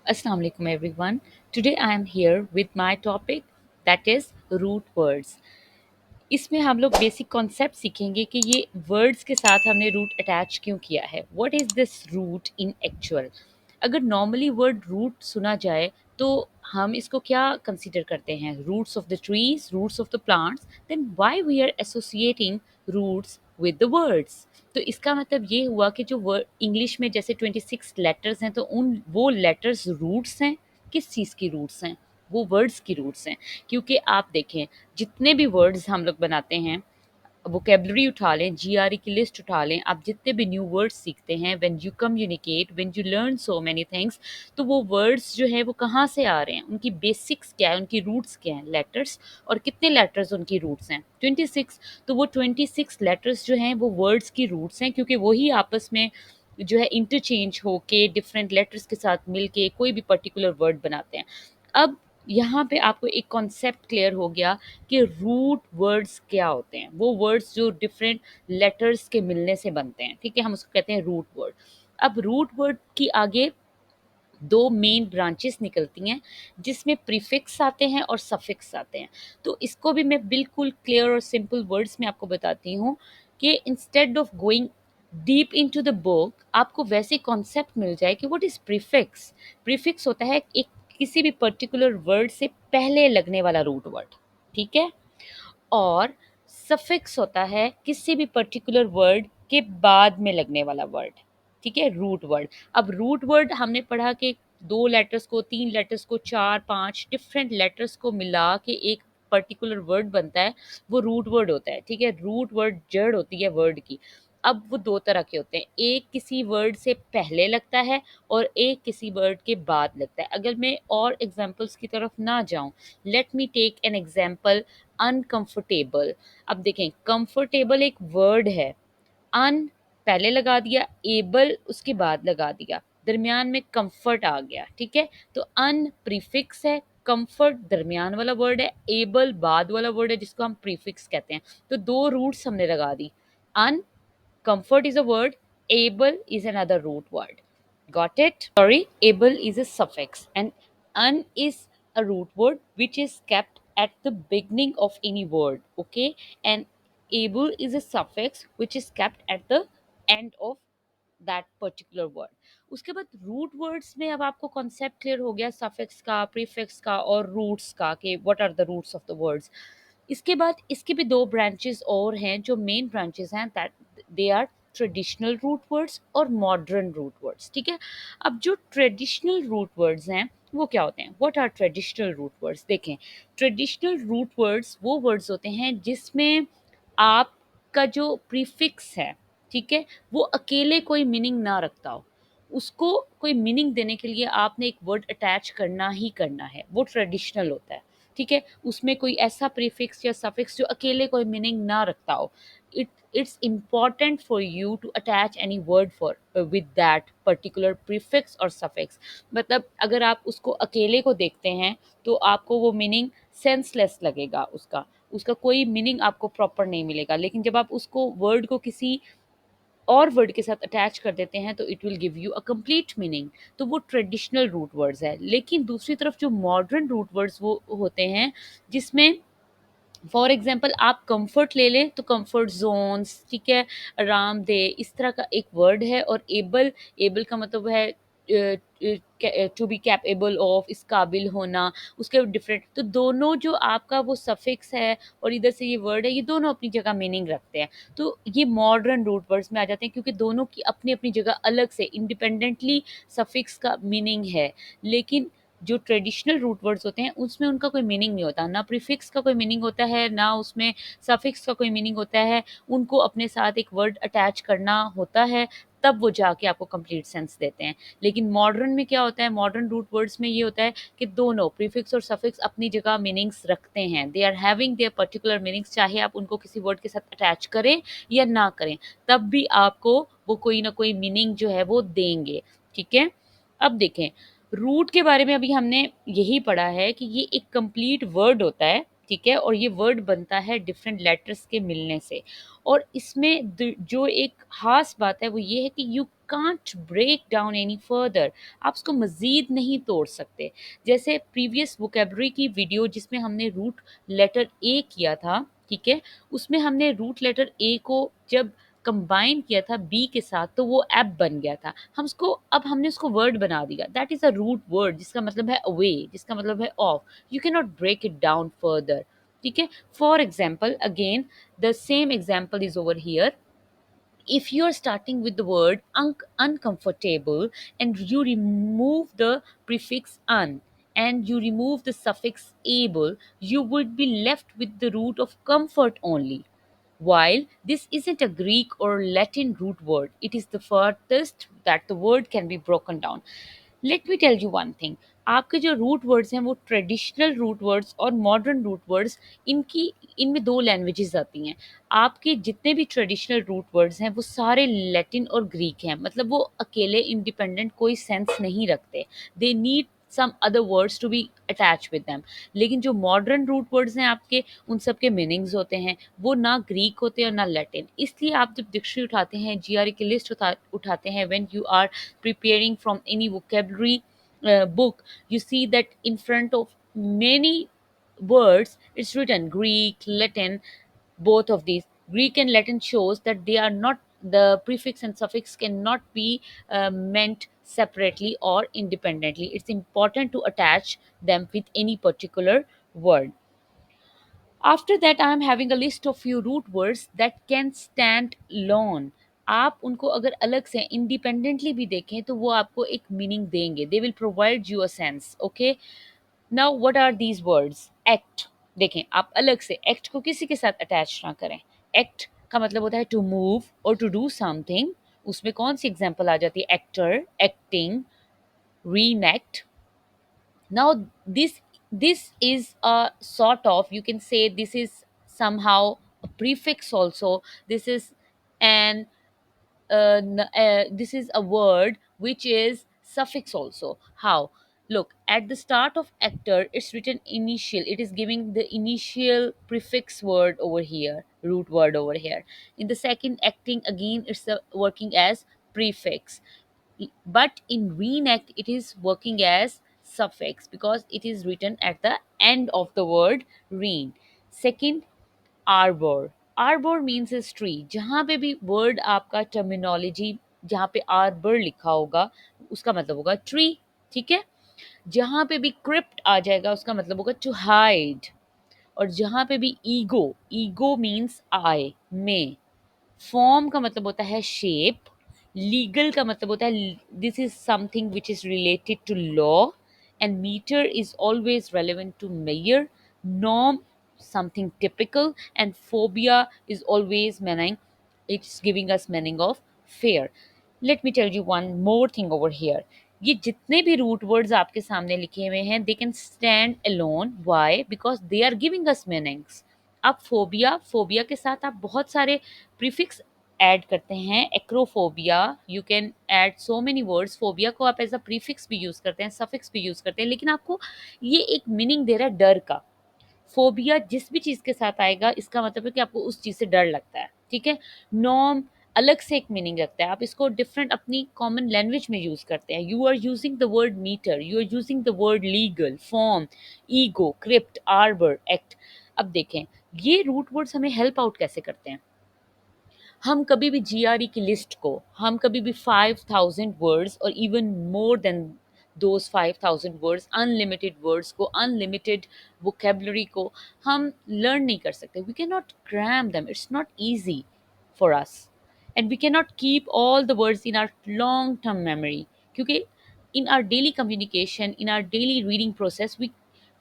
Assalamu alaikum everyone. Today I am here with my topic that is root words. इसमें हम लोग basic concept सीखेंगे कि ये वर्ड्स के साथ हमने रूट अटैच क्यों किया है. What is this root in actual. अगर नॉर्मली वर्ड रूट सुना जाए तो हम इसको क्या कंसीडर करते हैं, roots of the trees, roots of the plants. Then why we are associating roots with the words. तो इसका मतलब ये हुआ कि जो वर्ड इंग्लिश में जैसे 26 लेटर्स हैं तो उन वो लेटर्स रूट्स हैं. किस चीज़ की रूट्स हैं? वो वर्ड्स की रूट्स हैं. क्योंकि आप देखें, जितने भी वर्ड्स हम लोग बनाते हैं, वोकेबलरी उठा लें, जीआरई की लिस्ट उठा लें, आप जितने भी न्यू वर्ड्स सीखते हैं, when you communicate, when you learn so many things, तो वो वर्ड्स जो है वो कहाँ से आ रहे हैं, उनकी बेसिक्स क्या है, उनकी रूट्स क्या हैं, लेटर्स. और कितने लेटर्स उनकी रूट्स हैं? 26. तो वो 26 लेटर्स जो हैं वो वर्ड्स की रूट्स हैं, क्योंकि वही आपस में जो है इंटरचेंज होके डिफरेंट लेटर्स के साथ मिलके कोई भी पर्टिकुलर वर्ड बनाते हैं. अब यहाँ पे आपको एक कॉन्सेप्ट क्लियर हो गया कि रूट वर्ड्स क्या होते हैं. वो वर्ड्स जो डिफरेंट लेटर्स के मिलने से बनते हैं, ठीक है, हम उसको कहते हैं रूट वर्ड. अब रूट वर्ड की आगे दो मेन ब्रांचेस निकलती हैं, जिसमें प्रीफिक्स आते हैं और सफिक्स आते हैं. तो इसको भी मैं बिल्कुल क्लियर और सिंपल वर्ड्स में आपको बताती हूँ कि instead of going deep into the book, आपको वैसे कॉन्सेप्ट मिल जाए कि व्हाट इज प्रीफिक्स. प्रीफिक्स होता है एक किसी भी पर्टिकुलर वर्ड से पहले लगने वाला रूट वर्ड, ठीक है. और सफिक्स होता है किसी भी पर्टिकुलर वर्ड के बाद में लगने वाला वर्ड, ठीक है, रूट वर्ड. अब रूट वर्ड हमने पढ़ा कि दो लेटर्स को, तीन लेटर्स को, चार पांच डिफरेंट लेटर्स को मिला के एक पर्टिकुलर वर्ड बनता है, वो रूट वर्ड होता है, ठीक है. रूट वर्ड जड़ होती है वर्ड की. अब वो दो तरह के होते हैं, एक किसी वर्ड से पहले लगता है और एक किसी वर्ड के बाद लगता है. अगर मैं और एग्जांपल्स की तरफ ना जाऊं, let me take an example. Uncomfortable. अब देखें, कंफर्टेबल एक वर्ड है. अन पहले लगा दिया, एबल उसके बाद लगा दिया, दरमियान में कंफर्ट आ गया, ठीक है. तो अन प्रीफिक्स है, कंफर्ट दरमियान वाला वर्ड है, एबल बाद वाला वर्ड है जिसको हम प्रीफिक्स कहते हैं. तो दो रूट्स हमने लगा दी. अन, comfort is a word, able is another root word. Got it? Sorry, able is a suffix and un is a root word which is kept at the beginning of any word. Okay? And able is a suffix which is kept at the end of that particular word. उसके बाद root words में अब आपको concept clear हो गया suffix का, prefix का और रूट्स का, कि what are the roots of the words. इसके बाद इसके भी दो ब्रांचेस और हैं जो मेन ब्रांचेस हैं, that they are traditional root words और मॉडर्न रूट वर्ड्स, ठीक है. अब जो ट्रेडिशनल रूट वर्ड्स हैं वो क्या होते हैं? What are traditional root words? देखें, ट्रेडिशनल रूट वर्ड्स वो वर्ड्स होते हैं जिसमें आपका जो प्रीफिक्स है, ठीक है, वो अकेले कोई मीनिंग ना रखता हो. उसको कोई मीनिंग देने के लिए आपने एक वर्ड अटैच करना ही करना है, वो ट्रेडिशनल होता है, ठीक है. उसमें कोई ऐसा प्रीफिक्स या सफिक्स जो अकेले कोई मीनिंग ना रखता हो. It's important for you to attach any word for with that particular prefix or suffix. मतलब अगर आप उसको अकेले को देखते हैं तो आपको वो मीनिंग सेंसलेस लगेगा, उसका उसका कोई मीनिंग आपको प्रॉपर नहीं मिलेगा. लेकिन जब आप उसको वर्ड को किसी और वर्ड के साथ अटैच कर देते हैं तो it will give you a complete meaning. तो वो ट्रेडिशनल रूट वर्ड्स है. लेकिन दूसरी तरफ जो मॉडर्न रूट वर्ड्स वो होते हैं जिसमें फॉर एग्जाम्पल आप कंफर्ट ले लें तो कंफर्ट जोन्स, ठीक है, आरामदेह, इस तरह का एक वर्ड है. और एबल, एबल का मतलब है टू बी कैपेबल ऑफ, इस काबिल होना. उसके डिफरेंट, तो दोनों जो आपका वो सफिक्स है और इधर से ये वर्ड है, ये दोनों अपनी जगह मीनिंग रखते हैं. तो ये मॉडर्न रूट वर्ड्स में आ जाते हैं क्योंकि दोनों की अपनी अपनी जगह अलग से इंडिपेंडेंटली सफिक्स का मीनिंग है. लेकिन जो ट्रेडिशनल रूट वर्ड्स होते हैं उसमें उनका कोई मीनिंग नहीं होता, ना प्रीफिक्स का कोई मीनिंग होता है, ना उसमें सफिक्स का कोई मीनिंग होता है. उनको अपने साथ एक वर्ड अटैच करना होता है, तब वो जाके आपको कंप्लीट सेंस देते हैं. लेकिन मॉडर्न में क्या होता है, मॉडर्न रूट वर्ड्स में ये होता है कि दोनों प्रीफिक्स और सफिक्स अपनी जगह मीनिंग्स रखते हैं. They are having their particular meanings, चाहे आप उनको किसी वर्ड के साथ अटैच करें या ना करें, तब भी आपको वो कोई ना कोई मीनिंग जो है वो देंगे, ठीक है. अब देखें, रूट के बारे में अभी हमने यही पढ़ा है कि ये एक कंप्लीट वर्ड होता है, ठीक है, और ये वर्ड बनता है डिफरेंट लेटर्स के मिलने से. और इसमें जो एक खास बात है वो ये है कि you can't break down any further, आप उसको मज़ीद नहीं तोड़ सकते। जैसे प्रीवियस वोकेबलरी की वीडियो जिसमें हमने रूट लेटर ए किया था, ठीक है, उसमें हमने रूट लेटर ए को जब कंबाइन किया था बी के साथ तो वो एप बन गया था। हम उसको अब हमने उसको वर्ड बना दिया, that is a root word जिसका मतलब है अवे, जिसका मतलब है off. You can not break it down further, ठीक है। For example again the same example is over here. if you're starting with the word uncomfortable and you remove the prefix un and you remove the suffix able, you would be left with the root of comfort only. While this isn't a Greek or Latin root word, it is the furthest that the word can be broken down. Let me tell you one thing, आपके जो root words हैं वो traditional root words और modern root words, इनकी इनमें दो languages आती हैं। आपके जितने भी ट्रेडिशनल रूट वर्ड्स हैं वो सारे लैटिन और ग्रीक हैं, मतलब वो अकेले इंडिपेंडेंट कोई सेंस नहीं रखते, they need some other words to be attach with them. लेकिन जो मॉडर्न रूट वर्ड्स हैं आपके, उन सब के मीनिंग्स होते हैं, वो ना ग्रीक होते हैं और ना लैटिन। इसलिए आप जब डिक्शनरी उठाते हैं, जीआरई की लिस्ट उठाते हैं, when you are preparing from any vocabulary book, you see that in front of many words it's written Greek, Latin, both of these. Greek and Latin shows that they are not, the prefix and suffix cannot be meant separately or independently. It's important to attach them with any particular word. After that, I am having a list of few root words that can stand alone. आप उनको अगर अलग से independently भी देखें तो वो आपको एक मीनिंग देंगे, they will provide you a sense. Okay, now what are these words? Act, देखें आप अलग से एक्ट को किसी के साथ अटैच ना करें। एक्ट का मतलब होता है टू मूव और टू डू समथिंग। उसमें कौन सी एग्जांपल आ जाती है? Actor, acting, reenact. Now this is a sort of, you can say this is somehow a prefix also. This is an this is a word which is suffix also. How? Look, at the start of actor it's written initial, it is giving the initial prefix word over here, root word over here. In the second acting again it's working as prefix, but in reenact it is working as suffix because it is written at the end of the word reen. Second, arbor. Arbor means a tree. जहाँ पे भी word आपका terminology, जहाँ पे arbor लिखा होगा उसका मतलब होगा tree, ठीक है। जहाँ पे भी crypt आ जाएगा उसका मतलब होगा to hide। और जहाँ पे भी ego, ego means I, मैं। फॉर्म का मतलब होता है शेप। लीगल का मतलब होता है this is something which is related to law. And meter is always relevant to mayor. Norm something typical, and phobia is always meaning, it's giving us meaning of fear. Let me tell you one more thing over here. ये जितने भी root words आपके सामने लिखे हुए हैं, they can stand alone. Why? Because they are giving us meanings. अब phobia, phobia के साथ आप बहुत सारे प्रीफिक्स ऐड करते हैं। Acrophobia, you can add so many words. Phobia को आप एज अ प्रीफिक्स भी यूज करते हैं, सफिक्स भी यूज करते हैं, लेकिन आपको ये एक मीनिंग दे रहा है डर का। फोबिया जिस भी चीज के साथ आएगा इसका मतलब है कि आपको उस चीज से डर लगता है, ठीक है। नॉर्म अलग से एक मीनिंग रखता है, आप इसको डिफरेंट अपनी कॉमन लैंग्वेज में यूज करते हैं। You are using the word meter, you are using the word legal, form, ego, crypt, arbor, act. अब देखें ये रूट वर्ड्स हमें हेल्प आउट कैसे करते हैं। हम कभी भी जीआरई की लिस्ट को, हम कभी भी 5000 वर्ड्स और even more than those 5000 words, unlimited words को, अनलिमिटेड वोकेबलरी को हम लर्न नहीं कर सकते। We can not cram them, it's not easy for us. And we can not keep all the words in our long term memory, क्योंकि in our daily communication, in our daily reading process, we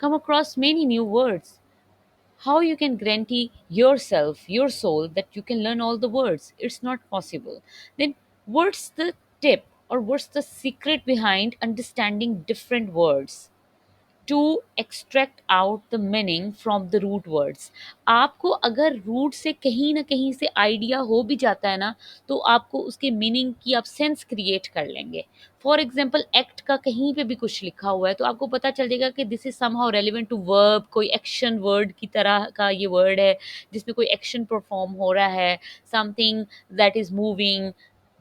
come across many new words. How you can guarantee yourself, your soul, that you can learn all the words? It's not possible. Then what's the tip, or what's the secret behind understanding different words? To extract out the meaning from the root words. आपको अगर root से कहीं ना कहीं से idea हो भी जाता है ना, तो आपको उसके मीनिंग की आप सेंस क्रिएट कर लेंगे। फॉर एग्जाम्पल एक्ट का कहीं पे भी कुछ लिखा हुआ है तो आपको पता चल जाएगा कि this is somehow relevant to verb, कोई एक्शन वर्ड की तरह का ये वर्ड है जिसमें कोई एक्शन परफॉर्म हो रहा है, something that is moving,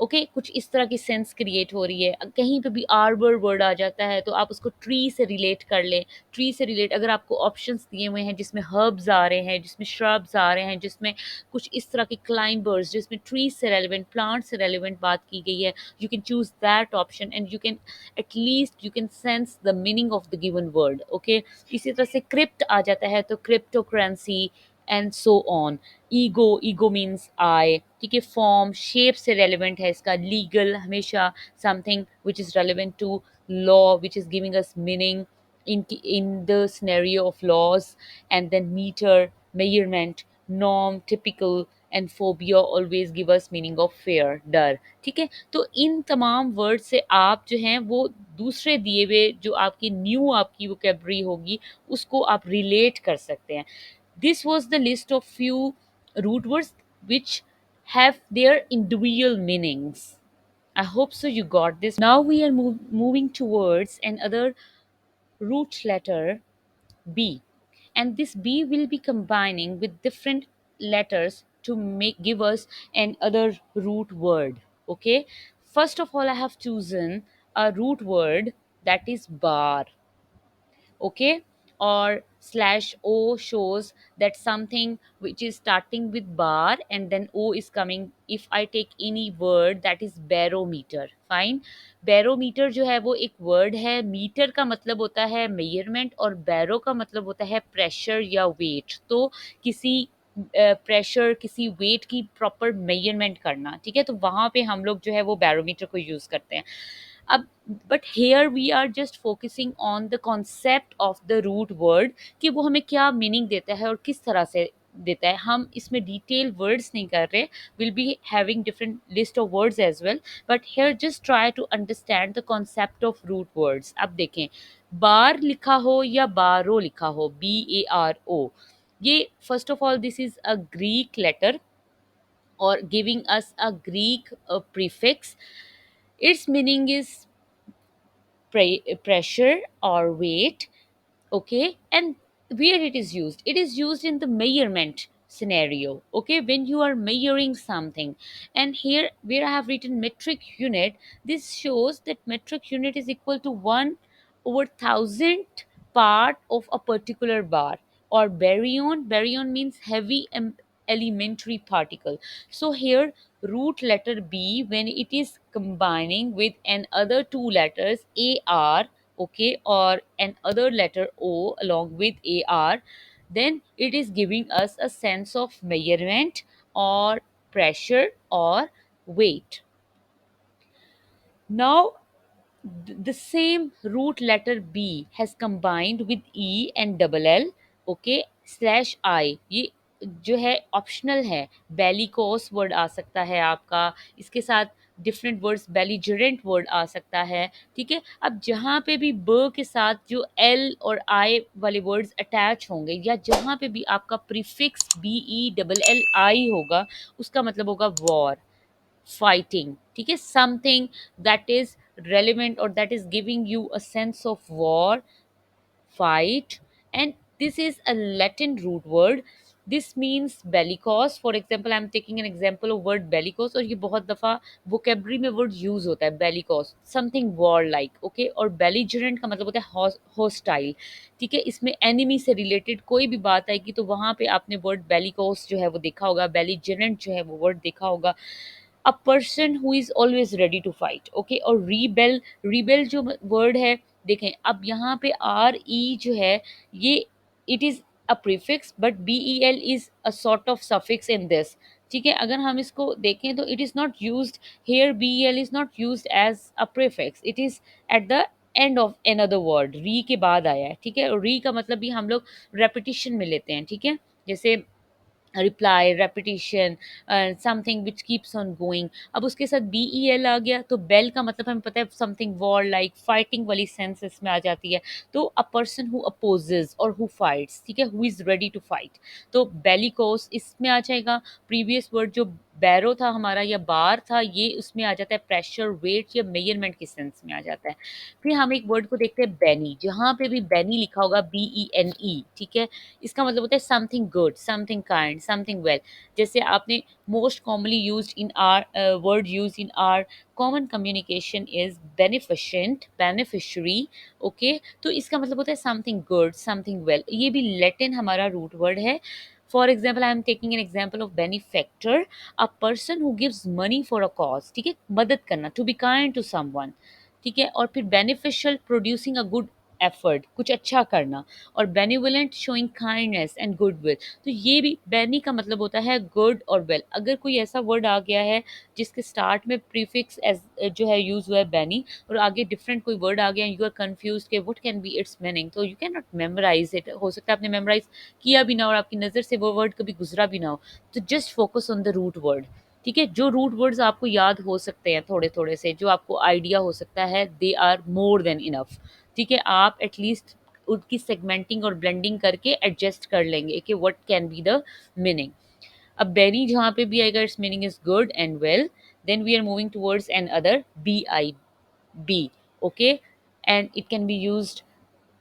okay, कुछ इस तरह की सेंस क्रिएट हो रही है। कहीं पे भी आर्बर वर्ड आ जाता है तो आप उसको ट्री से रिलेट कर लें। ट्री से रिलेट अगर आपको ऑप्शंस दिए हुए हैं जिसमें हर्ब्स आ रहे हैं, जिसमें श्रब्स आ रहे हैं, जिसमें कुछ इस तरह के क्लाइंबर्स, जिसमें ट्री से रेलिवेंट, प्लांट से रेलिवेंट बात की गई है, you can choose that option and you can at least you can sense the meaning of the given word. Okay, इसी तरह से क्रिप्ट आ जाता है तो cryptocurrency and so on. Ego, ego means I, ठीक है। फॉर्म, शेप से रेलिवेंट है इसका। लीगल, हमेशा something which is relevant to law, which is giving us meaning in the scenario of laws. And then meter, measurement, norm, typical, and phobia always give us meaning of fear, डर, ठीक है। तो इन तमाम word से आप जो हैं वो दूसरे दिए हुए जो आपकी न्यू आपकी वोकेबलरी होगी उसको आप रिलेट कर सकते हैं। This was the list of few root words which have their individual meanings. I hope so you got this. Now we are moving towards another root letter B. And this B will be combining with different letters to make give us another root word. Okay. First of all, I have chosen a root word that is bar. Okay, or slash o shows that something which is starting with bar and then o is coming. If I take any word that is barometer, fine। barometer जो है वो एक word है। Metre का मतलब होता है measurement और बैरो का मतलब होता है प्रेशर या वेट। तो किसी प्रेशर, किसी वेट की प्रॉपर मेजरमेंट करना, ठीक है, तो वहाँ पे हम लोग जो है वो बैरोमीटर को यूज़ करते हैं। अब but here we are just focusing on the concept of the root word कि वो हमें क्या मीनिंग देता है और किस तरह से देता है। हम इसमें डिटेल वर्ड्स नहीं कर रहे। Will be having different list of words as well, but here just try to understand the concept of root words. अब देखें, बार लिखा हो या बारो लिखा हो, BARO, ये first of all this is a Greek letter or giving us a Greek prefix. Its meaning is pressure or weight. Okay, and where it is used in the measurement scenario. Okay, when you are measuring something, and here where I have written metric unit, this shows that metric unit is equal to 1/1000 part of a particular bar. Or baryon, baryon means heavy elementary particle. So here root letter B, when it is combining with another two letters AR, okay, or another letter O along with AR, then it is giving us a sense of measurement or pressure or weight. Now the same root letter B has combined with E and double L, okay, slash I, ये जो है optional है। Bellicose word आ सकता है आपका, इसके साथ different words, belligerent word आ सकता है, ठीक है। अब जहाँ पे भी ब के साथ जो एल और आई वाले वर्ड्स अटैच होंगे या जहाँ पे भी आपका prefix BE double L I होगा, उसका मतलब होगा वॉर, fighting, ठीक है, something that is relevant or that is giving you a sense of war, fight. And this is a Latin root word. This means bellicose. For example, I'm taking an example of word bellicose, और ये बहुत दफ़ा vocabulary में word use होता है bellicose, something war like, okay। और belligerent का मतलब होता है hostile, ठीक है। इसमें enemy से related कोई भी बात आएगी तो वहाँ पे आपने word bellicose जो है वो देखा होगा, belligerent जो है वो word देखा होगा। A person who is always ready to fight, okay. और रीबेल, रीबेल जो वर्ड है, देखें अब यहाँ पे RE जो है ये it is a prefix but BEL is a sort of suffix in this, ठीक है। अगर हम इसको देखें तो it is not used here, BEL is not used as a prefix, it is at the end of another word, re के बाद आया है, ठीक है। और री का मतलब भी हम लोग रेपिटिशन में लेते हैं, ठीक है, जैसे reply, repetition, something which keeps on going. अब उसके साथ BEL आ गया तो बेल का मतलब हमें पता है समथिंग वॉर लाइक, फाइटिंग वाली सेंस इसमें आ जाती है। तो अ पर्सन हु अपोजेज और हु फाइट्स, ठीक है, who is ready to fight, तो बेलिकोस इसमें आ जाएगा। प्रीवियस वर्ड जो बैरो था हमारा या बार था, ये उसमें आ जाता है प्रेशर, वेट या मेजरमेंट के सेंस में आ जाता है। फिर हम एक वर्ड को देखते हैं बेनी, जहाँ पे भी बेनी लिखा होगा BENE, ठीक है, इसका मतलब होता है something good, something kind, something well. जैसे आपने most commonly used in are word use in are common communication is beneficent, beneficiary, okay, तो इसका मतलब होता है समथिंग गुड, समथिंग वेल। ये भी लैटिन हमारा रूट वर्ड है। For example, I am taking an example of benefactor, a person who gives money for a cause, ठीक है, मदद करना, to be kind to someone, ठीक है। और फिर beneficial, producing a good effort, कुछ अच्छा करना। और benevolent, showing kindness and goodwill. तो ये भी बेनी का मतलब होता है गुड और वेल। अगर कोई ऐसा वर्ड आ गया है जिसके स्टार्ट में प्रीफिक्स एज जो है यूज हुआ है बेनी, और आगे डिफरेंट कोई वर्ड आ गया, यू आर कंफ्यूज के what can be its meaning, तो you can not memorise it. हो सकता है आपने मेमोराइज किया भी ना और आपकी नज़र से वो वर्ड कभी गुजरा भी ना हो। तो just focus on the root word, ठीक है। जो रूट वर्ड्स आपको याद हो सकते हैं थोड़े थोड़े से, जो आपको आइडिया हो सकता है, they are more than enough, ठीक है। आप एटलीस्ट उनकी सेगमेंटिंग और ब्लेंडिंग करके एडजस्ट कर लेंगे कि what can be the meaning. अब बेनी जहाँ पे भी आएगा, it's meaning is good and well. Then we are moving towards another, BI, B, okay, and it can be used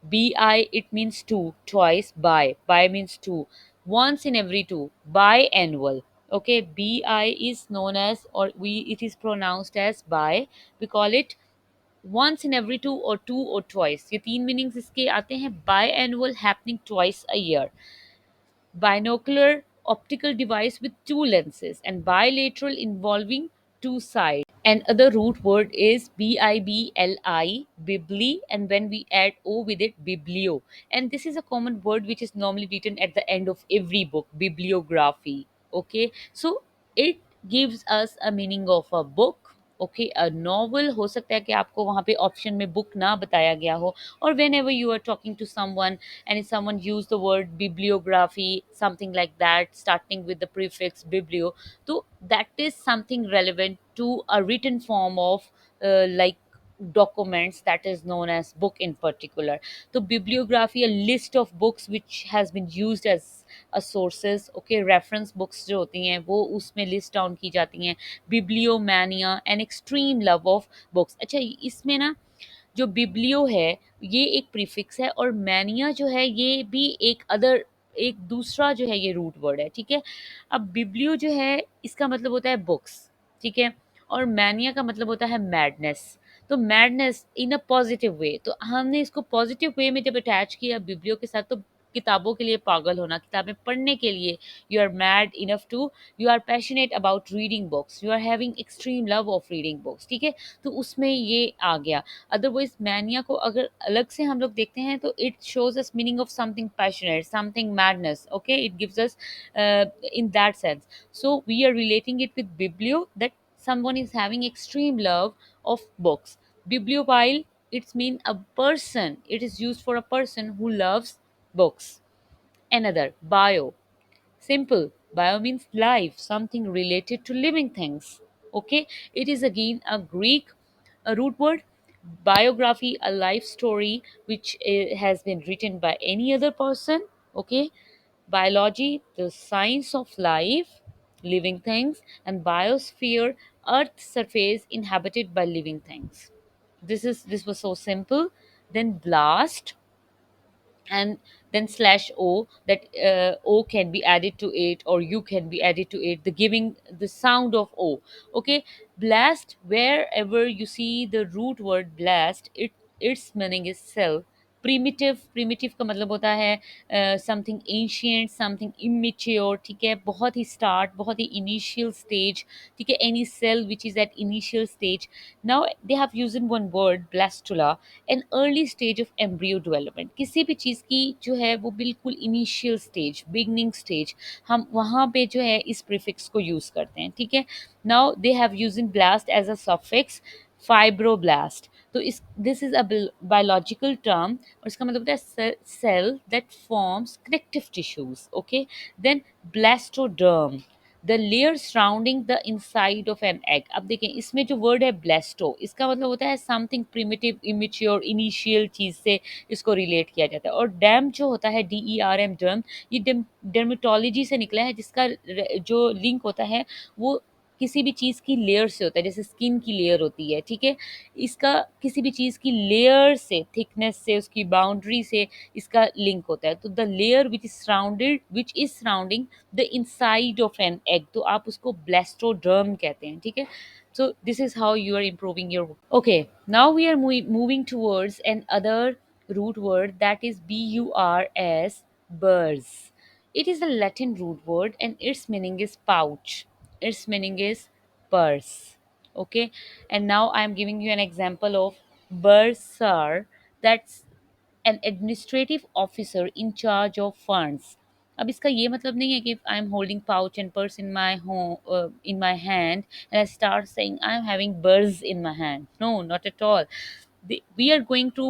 BI, it means two, twice, by means two, once in every two, biannual. Okay, BI is known as, or we, it is pronounced as by, we call it once in every two or twice, ये तीन meanings इसके आते हैं। biannual, happening twice a year, binocular, optical device with two lenses, and bilateral, involving two sides. And other root word is BIBLI, bibli, and when we add O with it, biblio. And this is a common word which is normally written at the end of every book, bibliography. Okay, so it gives us a meaning of a book. Okay, a novel हो सकता है कि आपको वहाँ पे option में book ना बताया गया हो, और whenever you are talking to someone and if someone used the word bibliography, something like that, starting with the prefix biblio, so that is something relevant to a written form of like documents, that is known as book in particular. So bibliography, a list of books which has been used as a sources, okay, reference books जो होती हैं वो उसमें list down की जाती हैं। bibliomania, an extreme love of books। अच्छा, इसमें ना जो बिब्लियो है ये एक प्रीफिक्स है, और मैनिया जो है ये भी एक अदर, एक दूसरा जो है ये रूट वर्ड है, ठीक है। अब बिब्लियो जो है इसका मतलब होता है बुक्स, ठीक है, और मैनिया का मतलब होता है मैडनेस। तो madness in a positive way, तो हमने इसको पॉजिटिव वे में जब अटैच किया बिब्लियो के साथ, तो किताबों के लिए पागल होना, किताबें पढ़ने के लिए, you are mad enough to, you are passionate about reading books, you are having extreme love of reading books, ठीक है। तो उसमें ये आ गया। अदरवाइज मैनिया को अगर अलग से हम लोग देखते हैं तो it shows us meaning of something passionate, something madness, okay, it gives us in that sense. So we are relating it with biblio, that someone is having extreme love of books. Bibliophile, it's mean a person, it is used for a person who loves books. Another, bio, simple. Bio means life, something related to living things. Okay, it is again a Greek root word. Biography, a life story which has been written by any other person. Okay, biology, the science of life, living things, and biosphere, Earth surface inhabited by living things. This was so simple. Then blast, and then slash o, that o can be added to it or you can be added to it, the giving the sound of o. Okay, blast, wherever you see the root word blast, its meaning is self. Primitive, primitive का मतलब होता है something ancient, something immature, ठीक है, बहुत ही start, बहुत ही initial stage, ठीक है, any cell which is at initial stage. Now they have used in one word blastula, an early stage of embryo development. किसी भी चीज़ की जो है वो बिल्कुल इनिशियल स्टेज, बिगनिंग स्टेज, हम वहाँ पे जो है इस प्रीफिक्स को यूज़ करते हैं, ठीक है। Now they have use in blast as a suffix, fibroblast. तो इस this is a biological term, और इसका मतलब होता है cell that forms connective tissues, okay. Then blastoderm, the layer surrounding the inside of an egg. अब देखें इसमें जो वर्ड है ब्लेस्टो, इसका मतलब होता है समथिंग प्रिमिटिव, इमेच्योर, इनिशियल चीज से इसको रिलेट किया जाता है। और डैम जो होता है, DERM, डर्म, ये डर्मेटोलॉजी से निकला है, जिसका जो लिंक होता है वो किसी भी चीज़ की लेयर से होता है, जैसे स्किन की लेयर होती है, ठीक है। इसका किसी भी चीज़ की लेयर से, थिकनेस से, उसकी बाउंड्री से इसका लिंक होता है। तो the layer which is surrounding the inside of an egg, तो आप उसको ब्लेस्टोडर्म कहते हैं, ठीक है। So this is how you are improving your. Okay, now we are moving towards an other root word, that is BURS, burrs. It is a Latin root word and its meaning is pouch. Its meaning is purse. Okay, and now I am giving you an example of bursar. That's an administrative officer in charge of funds. अब इसका ये मतलब नहीं है कि I am holding pouch and purse in my hand and I start saying I am having burse in my hand, no not at all. We are going to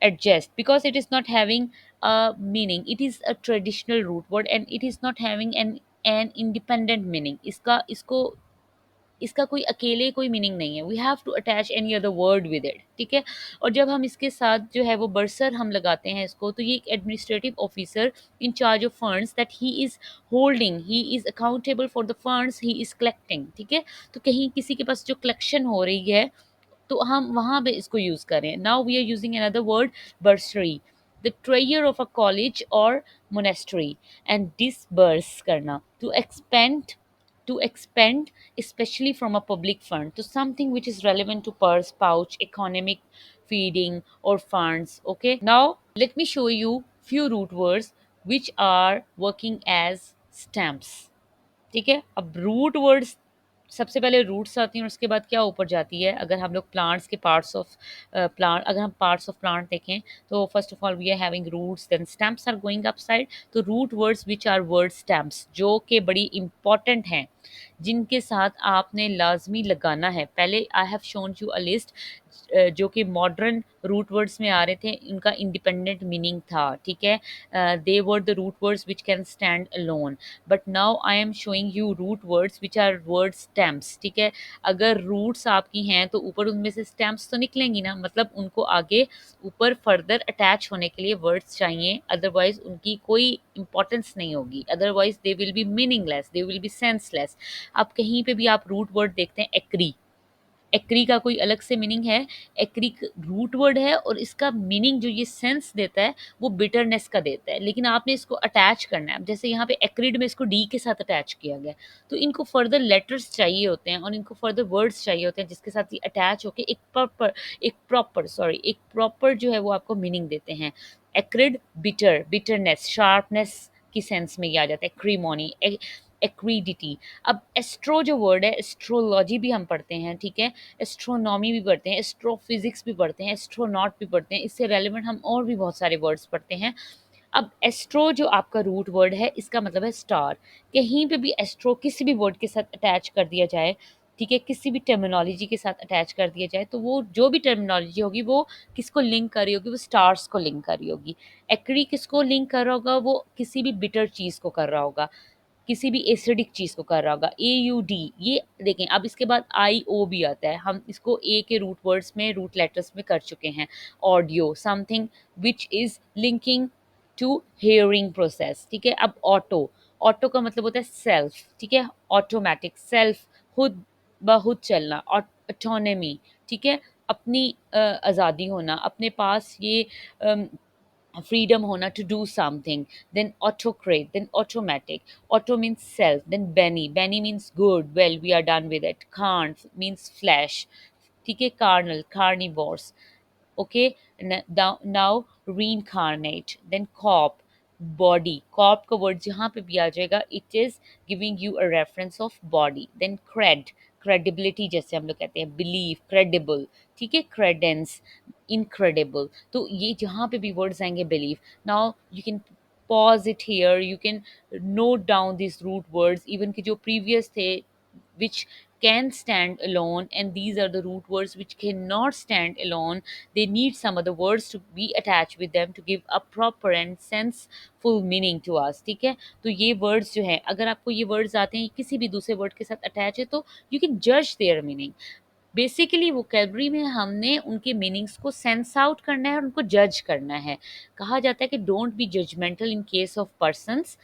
adjust because it is not having a meaning. It is a traditional root word and it is not having an independent meaning. इसका कोई अकेले कोई meaning नहीं है। We have to attach any other word with it, ठीक है। और जब हम इसके साथ जो है वो बर्सर हम लगाते हैं इसको, तो ये एक administrative officer in charge of funds, that he is accountable for the funds he is collecting, ठीक है। तो कहीं किसी के पास जो कलेक्शन हो रही है तो हम वहाँ पे इसको यूज़ करें। Now we are using another word, bursary, the treasury of a college और मोनेस्ट्री। एंड डिसबर्स करना, to expend especially from a public fund to something which is relevant to purse, pouch, economic feeding or funds. Okay, now let me show you few root words which are working as stamps, ठीक है। अब root words, सबसे पहले roots आती हैं और उसके बाद क्या ऊपर जाती है। अगर हम लोग प्लांट्स के पार्ट्स ऑफ प्लांट, अगर हम पार्ट्स ऑफ प्लांट देखें तो first of all we are having roots, then stems are going up side. तो root words which are word stems, जो कि बड़ी इंपॉर्टेंट हैं, जिनके साथ आपने लाजमी लगाना है। पहले I have shown you a list जो कि मॉडर्न रूट वर्ड्स में आ रहे थे, इनका इंडिपेंडेंट मीनिंग था, ठीक है। They were the root words which can stand alone, but now I am showing you root words which are word stamps, ठीक है। अगर रूट्स आपकी हैं तो ऊपर उनमें से स्टैम्प्स तो निकलेंगी ना, मतलब उनको आगे ऊपर फर्दर अटैच होने के लिए वर्ड्स चाहिए, अदरवाइज उनकी कोई इंपॉर्टेंस नहीं होगी, otherwise they will be meaningless, they will be senseless. आप कहीं पे भी आप रूट वर्ड देखते हैं, एक्री, एक्री का कोई अलग से मीनिंग है। एक्री रूट वर्ड है और इसका मीनिंग जो ये सेंस देता है वो बिटरनेस का देता है, लेकिन आपने इसको अटैच करना है। अब जैसे यहाँ पे एक्रिड में इसको डी के साथ अटैच किया गया, तो इनको फर्दर लेटर्स चाहिए होते हैं और इनको फर्दर वर्ड्स चाहिए होते हैं जिसके साथ ये अटैच होकर एक प्रॉपर जो है वो आपको मीनिंग देते हैं। एक्रिड, बिटर, बिटरनेस, शार्पनेस की सेंस में ये आ जाता है। क्रीमोनी, एक्रीडिटी। अब एस्ट्रो जो वर्ड है, एस्ट्रोलॉजी भी हम पढ़ते हैं, ठीक है। एस्ट्रोनॉमी भी पढ़ते हैं, एस्ट्रोफिजिक्स भी पढ़ते हैं, एस्ट्रोनॉट भी पढ़ते हैं, इससे रेलिवेंट हम और भी बहुत सारे वर्ड्स पढ़ते हैं। अब एस्ट्रो जो आपका रूट वर्ड है, इसका मतलब है स्टार। कहीं पे भी एस्ट्रो किसी भी वर्ड के साथ अटैच कर दिया जाए, ठीक है, किसी भी टर्मिनोलॉजी के साथ अटैच कर दिया जाए, तो वो जो भी टर्मिनोलॉजी होगी वो किसको लिंक कर रही होगी, वो स्टार्स को लिंक कर रही होगी। एक्री किसको लिंक कर रहा होगा, वो किसी भी बिटर चीज़ को कर रहा होगा, किसी भी एसिडिक चीज़ को कर रहा होगा। AUD, ये देखें। अब इसके बाद IO भी आता है, हम इसको ए के रूट वर्ड्स में, रूट लेटर्स में कर चुके हैं। Audio, something which is linking to hearing process, ठीक है। अब ऑटो, ऑटो का मतलब होता है सेल्फ, ठीक है, ऑटोमेटिक, सेल्फ, खुद ब खुद चलना, ऑटोनमी, ठीक है, अपनी आज़ादी होना, अपने पास ये freedom hona to do something. Then autocrate, then automatic. Auto means self, then benny, benny means good, well, we are done with it. Carn means flesh, ठीक है, carnal, carnivores. Okay, now reincarnate, then cop, body, cop का word जहाँ पे भी आ जाएगा, it is giving you a reference of body. Then cred, credibility जैसे हम लोग कहते हैं, believe, credible, ठीक है, credence, incredible। तो ये जहाँ पे भी words आएंगे, believe। Now you can pause it here, you can note down these root words, even कि जो previous थे, which can stand alone, and these are the root words which cannot stand alone. They need some other words to be attached with them to give a proper and senseful meaning to us. ठीक है, तो ये words जो हैं, अगर आपको ये words आते हैं किसी भी दूसरे वर्ड के साथ अटैच है, तो यू कैन जज देयर मीनिंग। बेसिकली वोकेबलरी में हमने उनके मीनिंग्स को सेंस आउट करना है और उनको जज करना है। कहा जाता है कि don't be judgemental in case of persons,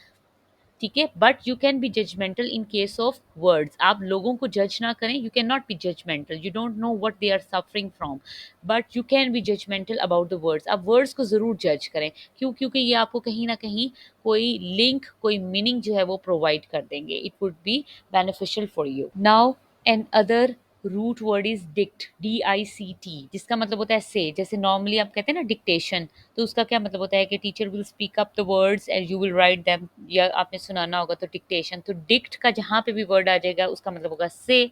ठीक है, but you can be judgemental in case of words. आप लोगों को जज ना करें, you can not be judgemental, you don't know what they are suffering from, but you can be judgemental about the words. आप words को ज़रूर जज करें, क्यों? क्योंकि ये आपको कहीं ना कहीं कोई लिंक, कोई मीनिंग जो है वो प्रोवाइड कर देंगे। It would be beneficial for you. Now another root word is dict, DICT, जिसका मतलब होता है से। जैसे नॉर्मली आप कहते हैं ना डिक्टेशन, तो उसका क्या मतलब होता है कि teacher will speak up the words and you will write them, या आपने सुनाना होगा तो डिक्टेशन। तो डिक्ट का जहाँ पे भी वर्ड आ जाएगा उसका मतलब होगा से।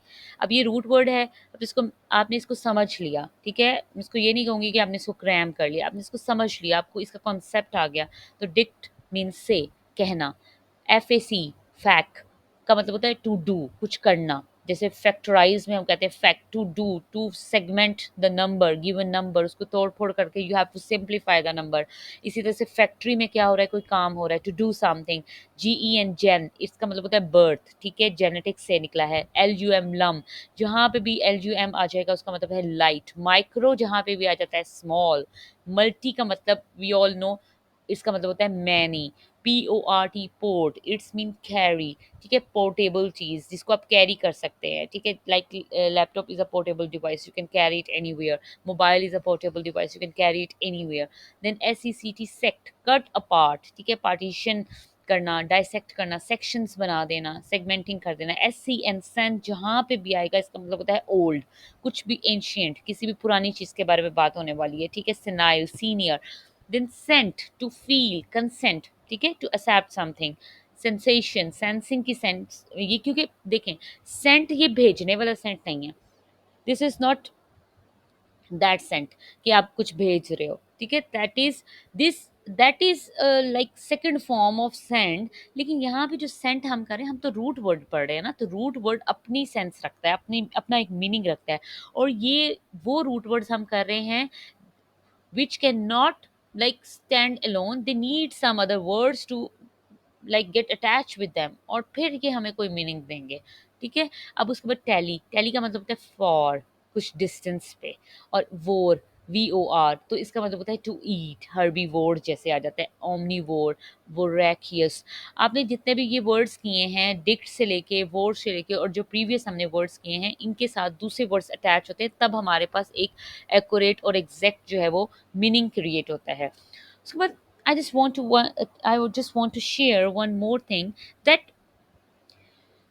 अब ये रूट वर्ड है, अब इसको आपने इसको समझ लिया, ठीक है, इसको ये नहीं कहूँगी कि आपने इसको क्रैम कर लिया, आपने इसको समझ लिया, आपको इसका कॉन्सेप्ट आ गया। तो डिक्ट मीन्स से, कहना। FAC, फैक, का मतलब होता है टू डू, कुछ करना। जैसे फैक्टराइज में हम कहते हैं fact, to do, to segment the number, given number, उसको तोड़ फोड़ करके you have to simplify the number. इसी तरह से फैक्ट्री में क्या हो रहा है, कोई काम हो रहा है, टू डू समथिंग। GEN, जेन, इसका मतलब होता है बर्थ, ठीक है, जेनेटिक्स से निकला है। LUM, लम, जहाँ पे भी LUM आ जाएगा उसका मतलब है लाइट। माइक्रो जहाँ पे भी आ जाता है स्मॉल। मल्टी का मतलब वी ऑल नो, इसका मतलब होता है many. PORT, port, it's mean carry, ठीक है, पोर्टेबल चीज़ जिसको आप कैरी कर सकते हैं, ठीक है, like laptop is a portable device, you can carry it anywhere. Mobile is a portable device, you can carry it anywhere. Then SECT, sect, cut apart, ठीक है, पार्टीशन करना, डाइसेक्ट करना, सेक्शंस बना देना, सेगमेंटिंग कर देना। SCN, सेंट, जहाँ पे भी आएगा इसका मतलब होता है ओल्ड, कुछ भी एंशियंट, किसी भी पुरानी चीज़ के बारे में बात होने वाली है, ठीक है। Senile, senior. Then sent, to feel, consent, ठीक है, to accept something. Sensation, sensing की सेंस, ये क्योंकि देखें, सेंट ये भेजने वाला सेंट नहीं है, this is not that sent कि आप कुछ भेज रहे हो, ठीक है, this that is like second form of sent. लेकिन यहाँ पे जो सेंट हम कर रहे हैं, हम तो रूट वर्ड पढ़ रहे हैं ना, तो रूट वर्ड अपनी सेंस रखता है, अपनी अपना एक मीनिंग रखता है। और ये वो रूट वर्ड्स हम कर रहे हैं which cannot like stand alone, they need some other words to like get attach with them, और फिर ये हमें कोई मीनिंग देंगे, ठीक है। अब उसके बाद टैली, टैली का मतलब होता है फॉर, कुछ डिस्टेंस पे। और वोर, VOR, तो इसका मतलब होता है टू ईट, हर्बी वोर जैसे आ जाता है। ओमनी वोर, वोरैकियस। आपने जितने भी ये वर्ड्स किए हैं, डिक्ट से लेके, वोर से लेके, और जो प्रीवियस हमने वर्ड्स किए हैं, इनके साथ दूसरे वर्ड्स अटैच होते हैं, तब हमारे पास एक एक्यूरेट और एग्जैक्ट जो है वो मीनिंग क्रिएट होता है। उसके बाद I would just want to share one more thing, that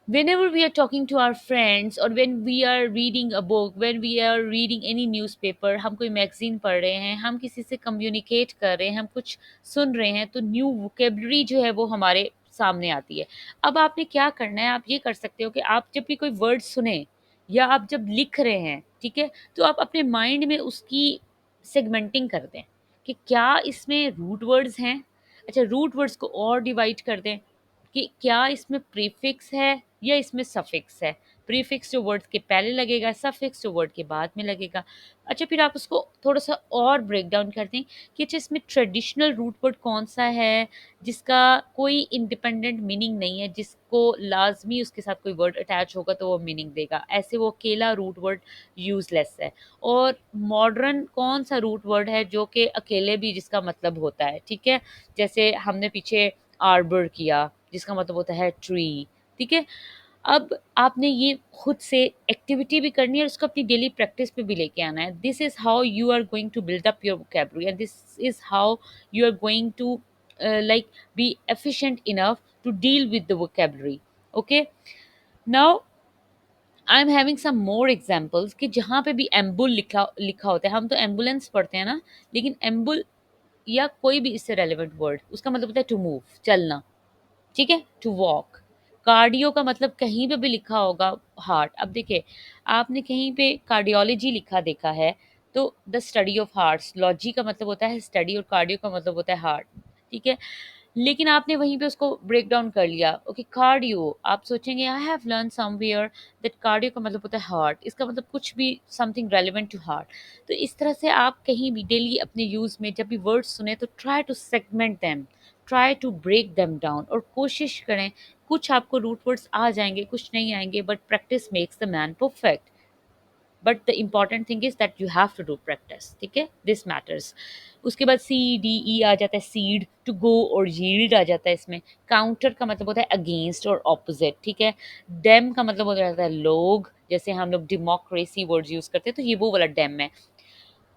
whenever we are talking to our friends, or when we are reading a book, when we are reading any newspaper, हम कोई magazine पढ़ रहे हैं, हम किसी से communicate कर रहे हैं, हम कुछ सुन रहे हैं, तो न्यू वोकेबलरी जो है वो हमारे सामने आती है। अब आपने क्या करना है, आप ये कर सकते हो कि आप जब भी कोई वर्ड सुने, या आप जब लिख रहे हैं, ठीक है, तो आप अपने माइंड में उसकी सेगमेंटिंग कर दें कि क्या इसमें रूट वर्ड्स हैं। अच्छा, रूट वर्ड्स को और डिवाइड कर दें कि क्या इसमें प्रीफिक्स है या इसमें सफिक्स है। प्रीफिक्स जो वर्ड के पहले लगेगा, सफिक्स जो वर्ड के बाद में लगेगा। अच्छा, फिर आप उसको थोड़ा सा और ब्रेक डाउन कर दें कि अच्छा, इसमें ट्रेडिशनल रूट वर्ड कौन सा है जिसका कोई इंडिपेंडेंट मीनिंग नहीं है, जिसको लाजमी उसके साथ कोई वर्ड अटैच होगा तो वो मीनिंग देगा, ऐसे वो अकेला रूट वर्ड यूजलेस है। और मॉडर्न कौन सा रूट वर्ड है जो कि अकेले भी जिसका मतलब होता है, ठीक है। जैसे हमने पीछे आर्बर किया, जिसका मतलब होता है ट्री, ठीक है। अब आपने ये खुद से एक्टिविटी भी करनी है और उसको अपनी डेली प्रैक्टिस पे भी लेके आना है। This is how you are going to build up your vocabulary, and this is how you are going to like be efficient enough to deal with the vocabulary. Okay, now I am having some more examples कि जहाँ पे भी एम्बुल लिखा लिखा होता है, हम तो एम्बुलेंस पढ़ते हैं ना, लेकिन एम्बुल या कोई भी इससे रेलेवेंट वर्ड, उसका मतलब होता है टू मूव, चलना, ठीक है, टू वॉक। कार्डियो का मतलब कहीं पे भी लिखा होगा हार्ट। अब देखिए, आपने कहीं पे कार्डियोलॉजी लिखा देखा है, तो the study of hearts, logy का मतलब होता है स्टडी और कार्डियो का मतलब होता है हार्ट, ठीक है। लेकिन आपने वहीं पे उसको ब्रेक डाउन कर लिया। ओके, कार्डियो, आप सोचेंगे I have learn somewhere that cardio का मतलब होता है हार्ट, इसका मतलब कुछ भी समथिंग रेलिवेंट टू हार्ट। तो इस तरह से आप कहीं भी डेली अपने यूज़ में जब भी वर्ड्स सुने तो try to segment them, try to break them down, और कोशिश करें। कुछ आपको रूट वर्ड्स आ जाएंगे, कुछ नहीं आएंगे, but practice makes the man perfect. But the important thing is that you have to do practice, ठीक है, दिस मैटर्स। उसके बाद सी डी ई आ जाता है, सीड, टू गो और यील्ड आ जाता है इसमें। काउंटर का मतलब होता है अगेंस्ट और ऑपोजिट, ठीक है। डेम का मतलब हो जाता है लोग, जैसे हम लोग डेमोक्रेसी वर्ड्स यूज करते हैं तो ये वो वाला डेम है।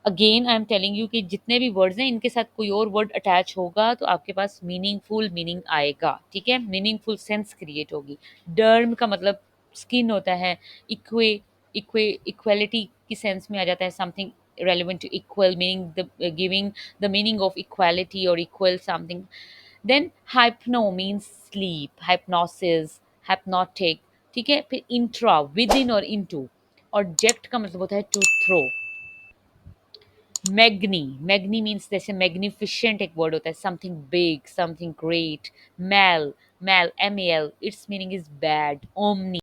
Again I am telling you कि जितने भी वर्ड्स हैं इनके साथ कोई और वर्ड अटैच होगा तो आपके पास मीनिंगफुल मीनिंग आएगा, ठीक है, मीनिंगफुल सेंस क्रिएट होगी। डर्म का मतलब स्किन होता है। इक्वे इक्वे इक्वलिटी की सेंस में आ जाता है, something relevant to equal, meaning the giving the meaning of equality or equal something. Then hypno means sleep, hypnosis, hypnotic, ठीक है। फिर इंट्रा, विद इन और इनटू। और जेक्ट का मतलब होता है to throw. Magni, magni means जैसे मैग्निफिशेंट एक वर्ड होता है, something big, something great. Mal, mal, M A L, it's meaning is bad. Omni,